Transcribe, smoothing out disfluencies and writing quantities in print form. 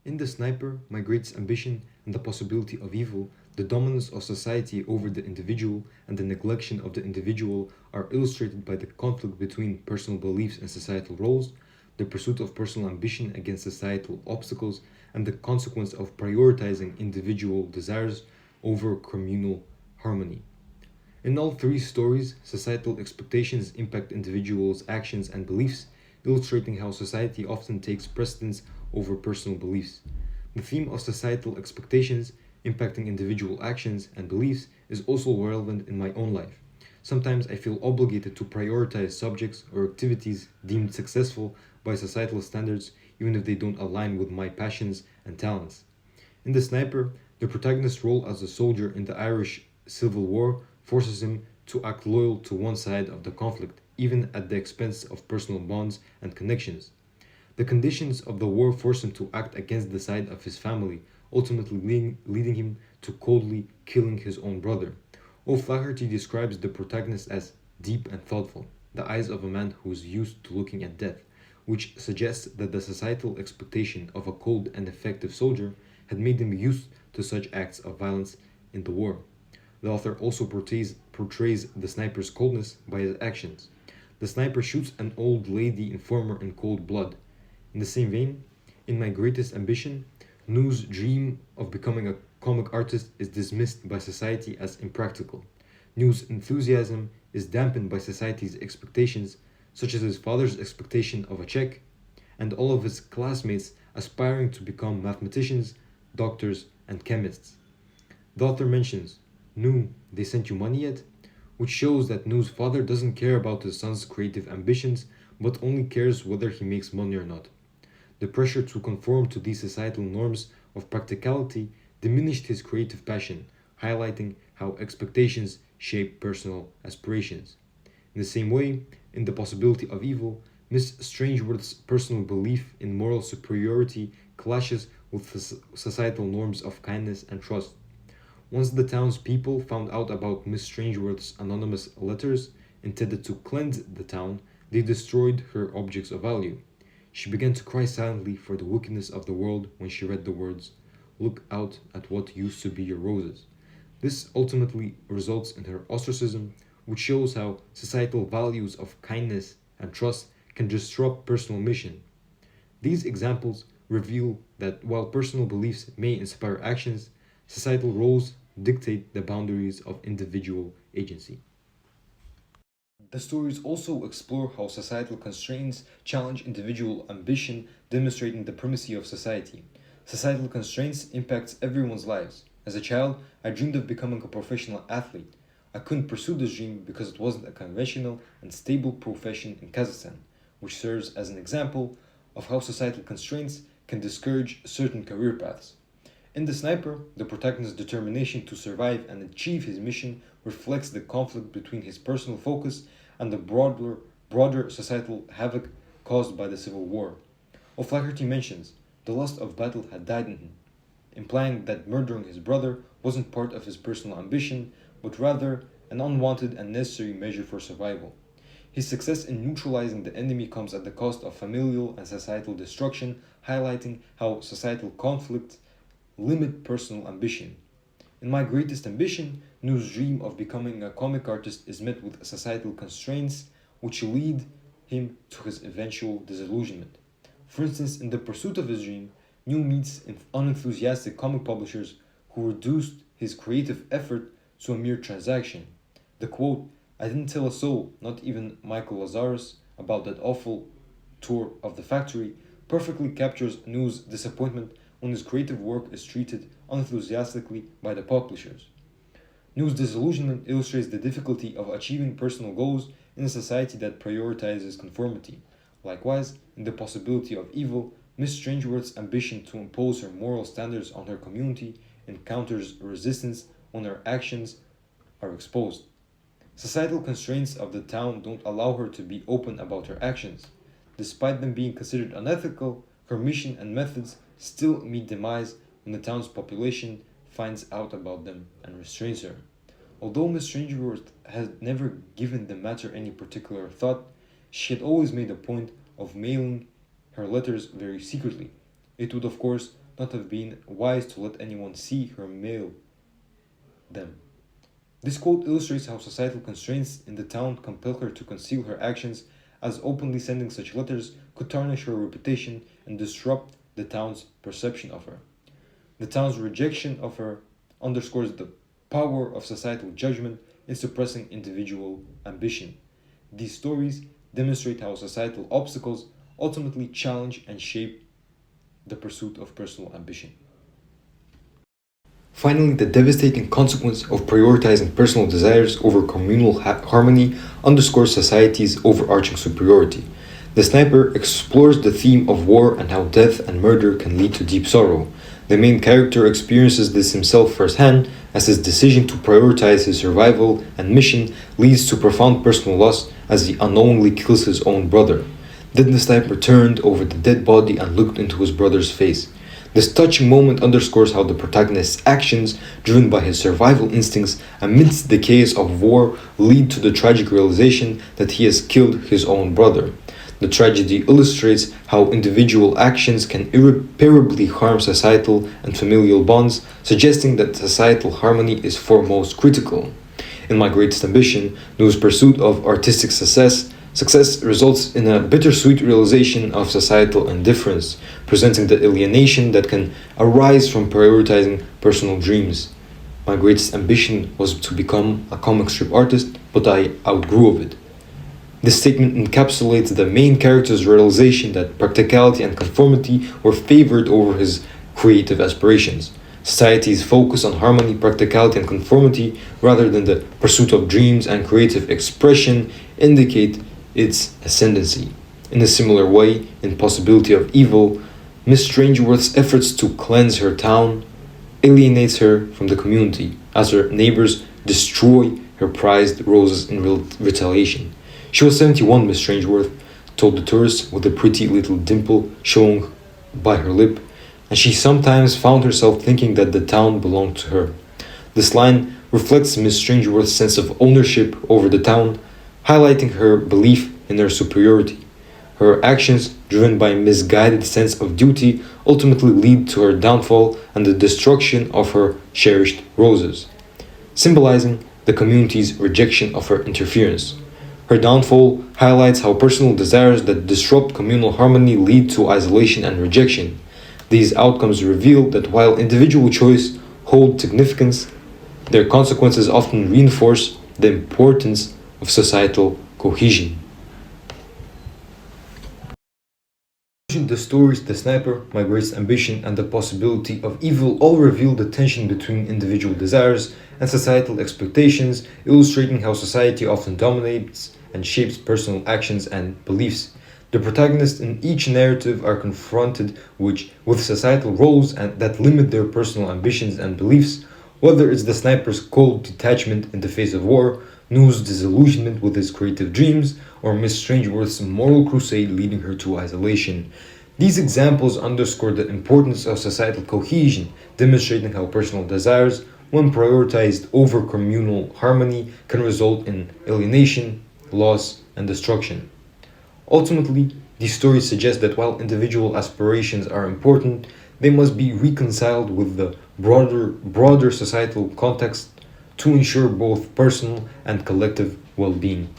In The Sniper, My Greatest Ambition and the Possibility of Evil, the dominance of society over the individual and the neglection of the individual are illustrated by the conflict between personal beliefs and societal roles, the pursuit of personal ambition against societal obstacles, and the consequence of prioritizing individual desires over communal harmony. In all three stories, societal expectations impact individuals' actions and beliefs, illustrating how society often takes precedence over personal beliefs. The theme of societal expectations impacting individual actions and beliefs is also relevant in my own life. Sometimes I feel obligated to prioritize subjects or activities deemed successful by societal standards, even if they don't align with my passions and talents. In The Sniper, the protagonist's role as a soldier in the Irish Civil War forces him to act loyal to one side of the conflict, even at the expense of personal bonds and connections. The conditions of the war force him to act against the side of his family, ultimately leading him to coldly killing his own brother. O'Flaherty describes the protagonist as deep and thoughtful, the eyes of a man who is used to looking at death, which suggests that the societal expectation of a cold and effective soldier had made him used to such acts of violence in the war. The author also portrays the sniper's coldness by his actions. The sniper shoots an old lady informer in cold blood. In the same vein, in My Greatest Ambition, Nu's dream of becoming a comic artist is dismissed by society as impractical. Nu's enthusiasm is dampened by society's expectations, such as his father's expectation of a check, and all of his classmates aspiring to become mathematicians, doctors, and chemists. The author mentions, Nu, they sent you money yet? Which shows that Nu's father doesn't care about his son's creative ambitions, but only cares whether he makes money or not. The pressure to conform to these societal norms of practicality diminished his creative passion, highlighting how expectations shape personal aspirations. In the same way, in The Possibility of Evil, Miss Strangeworth's personal belief in moral superiority clashes with societal norms of kindness and trust. Once the townspeople found out about Miss Strangeworth's anonymous letters intended to cleanse the town, they destroyed her objects of value. She began to cry silently for the wickedness of the world when she read the words, "Look out at what used to be your roses." This ultimately results in her ostracism, which shows how societal values of kindness and trust can disrupt personal mission. These examples reveal that while personal beliefs may inspire actions, societal roles dictate the boundaries of individual agency. The stories also explore how societal constraints challenge individual ambition, demonstrating the primacy of society. Societal constraints impacts everyone's lives. As a child, I dreamed of becoming a professional athlete. I couldn't pursue this dream because it wasn't a conventional and stable profession in Kazakhstan, which serves as an example of how societal constraints can discourage certain career paths. In The Sniper, the protagonist's determination to survive and achieve his mission reflects the conflict between his personal focus and the broader societal havoc caused by the Civil War. O'Flaherty mentions, the lust of battle had died in him, implying that murdering his brother wasn't part of his personal ambition, but rather an unwanted and necessary measure for survival. His success in neutralizing the enemy comes at the cost of familial and societal destruction, highlighting how societal conflicts limit personal ambition. In My Greatest Ambition, Nu's dream of becoming a comic artist is met with societal constraints which lead him to his eventual disillusionment. For instance, in the pursuit of his dream, Nu meets unenthusiastic comic publishers who reduced his creative effort to a mere transaction. The quote, "I didn't tell a soul, not even Michael Lazarus, about that awful tour of the factory," perfectly captures Nu's disappointment when his creative work is treated unenthusiastically by the publishers. Nu's disillusionment illustrates the difficulty of achieving personal goals in a society that prioritizes conformity. Likewise, in The Possibility of Evil, Miss Strangeworth's ambition to impose her moral standards on her community encounters resistance when her actions are exposed. Societal constraints of the town don't allow her to be open about her actions. Despite them being considered unethical, her mission and methods still meet demise when the town's population finds out about them and restrains her. Although Miss Strangeworth had never given the matter any particular thought, she had always made a point of mailing her letters very secretly. It would, of course, not have been wise to let anyone see her mail them. This quote illustrates how societal constraints in the town compel her to conceal her actions, as openly sending such letters could tarnish her reputation and disrupt the town's perception of her. The town's rejection of her underscores the power of societal judgment in suppressing individual ambition. These stories demonstrate how societal obstacles ultimately challenge and shape the pursuit of personal ambition. Finally, the devastating consequence of prioritizing personal desires over communal harmony underscores society's overarching superiority. The sniper explores the theme of war and how death and murder can lead to deep sorrow. The main character experiences this himself firsthand, as his decision to prioritize his survival and mission leads to profound personal loss as he unknowingly kills his own brother. Then the sniper turned over the dead body and looked into his brother's face. This touching moment underscores how the protagonist's actions, driven by his survival instincts amidst the chaos of war, lead to the tragic realization that he has killed his own brother. The tragedy illustrates how individual actions can irreparably harm societal and familial bonds, suggesting that societal harmony is foremost critical. In My Greatest Ambition, Nu's pursuit of artistic success results in a bittersweet realization of societal indifference, presenting the alienation that can arise from prioritizing personal dreams. My greatest ambition was to become a comic strip artist, but I outgrew of it. This statement encapsulates the main character's realization that practicality and conformity were favored over his creative aspirations. Society's focus on harmony, practicality, and conformity, rather than the pursuit of dreams and creative expression, indicate its ascendancy. In a similar way, in Possibility of Evil, Miss Strangeworth's efforts to cleanse her town alienates her from the community, as her neighbors destroy her prized roses in retaliation. She was 71, Miss Strangeworth told the tourists with a pretty little dimple showing by her lip, and she sometimes found herself thinking that the town belonged to her. This line reflects Miss Strangeworth's sense of ownership over the town, highlighting her belief in her superiority. Her actions, driven by a misguided sense of duty, ultimately lead to her downfall and the destruction of her cherished roses, symbolizing the community's rejection of her interference. Her downfall highlights how personal desires that disrupt communal harmony lead to isolation and rejection. These outcomes reveal that while individual choice holds significance, their consequences often reinforce the importance of societal cohesion. The stories The Sniper, My Greatest Ambition, and The Possibility of Evil all reveal the tension between individual desires and societal expectations, illustrating how society often dominates and shapes personal actions and beliefs. The protagonists in each narrative are confronted with societal roles that limit their personal ambitions and beliefs, whether it's the sniper's cold detachment in the face of war, Nu's disillusionment with his creative dreams, or Miss Strangeworth's moral crusade leading her to isolation. These examples underscore the importance of societal cohesion, demonstrating how personal desires, when prioritized over communal harmony, can result in alienation, loss, and destruction. Ultimately, these stories suggest that while individual aspirations are important, they must be reconciled with the broader societal context to ensure both personal and collective well-being.